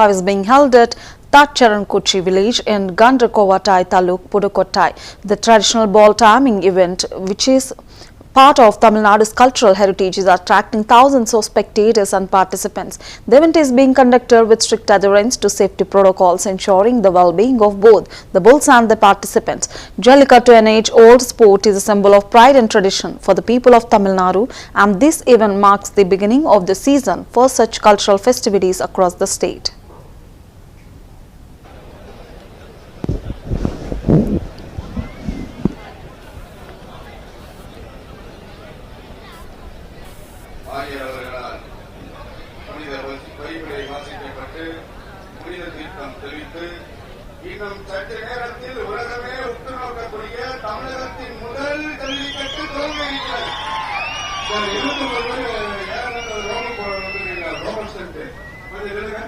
is being held at Tachcharankochi village in Gandrakovatai Taluk, Pudukottai. The traditional ball timing event, which is part of Tamil Nadu's cultural heritage, is attracting thousands of spectators and participants. The event is being conducted with strict adherence to safety protocols, ensuring the well-being of both the bulls and the participants. Jallikattu, an age-old sport, is a symbol of pride and tradition for the people of Tamil Nadu, and this event marks the beginning of the season for such cultural festivities across the state. இன்னும் சற்று நேரத்தில் உலகமே உற்று நோக்கக்கூடிய தமிழகத்தின் முதல் jallikattu துவங்கியிருக்கிறது. Roman send கொஞ்சம் விடுங்க.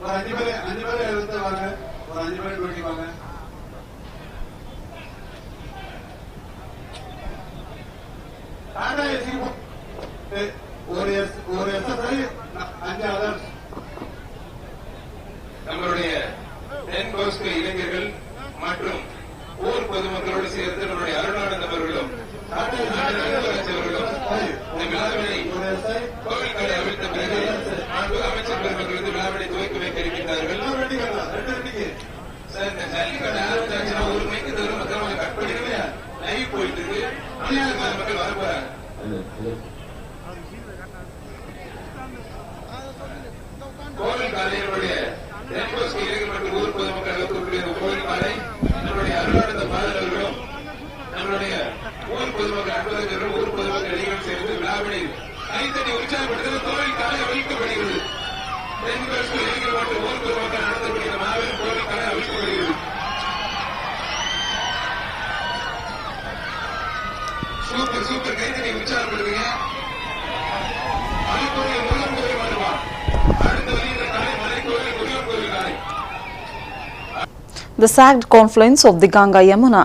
ஒரு அஞ்சு பேர் எடுத்து வாங்க. ஒரு 5 பேர் கூட்டி வாங்க. நம்மளுடைய தென்கோஸ்ட் இளைஞர்கள் மற்றும் ஊர் பொதுமக்களோடு சேர்த்து நம்முடைய அருணானந்த் அவர்களும் இந்த விழாவினை கோவில்களை அவிழ்த்த பிறகு அமைச்சர் பெருமக்கள் விழாவினை துவக்கி வைக்க இருக்கின்றார்கள். சார், இந்த ஜல்லிக்கட்டு ஆரம்பிச்சாச்சுன்னா ஒரு மைக்கு தவிர மக்கள் கட் பண்ணிடுங்க. லைவ் போயிட்டு இருக்கு. மக்கள் வர போறாங்க. கோவில் காலையினுடைய தென்கோஸ்ட் இளைஞர் மற்றும் ஊர் பொதுமக்கள் இருக்கக்கூடிய கோவில் காலை நம்மளுடைய அருணானந்த பாதர்களும் நம்மளுடைய ஊர் பொதுமக்கள் அன்பர்கள் ஊர் பொதுமக்கள் இளைஞர்கள் சேர்ந்து விழாவினை கைத்தறி உற்சாகப்படுத்த கோவில் காலை அவிழ்க்கப்படுகிறது. தென்கோஸ்ட் இளைஞர் மற்றும் ஊர் பொதுமக்கள் நடத்தக்கூடிய மாபெரும் கோவில் காலை அவிழ்க்கப்படுகிறது. சூப்பர் கைத்தறி உற்சாகப்படுத்துங்க. The sagged confluence of the Ganga Yamuna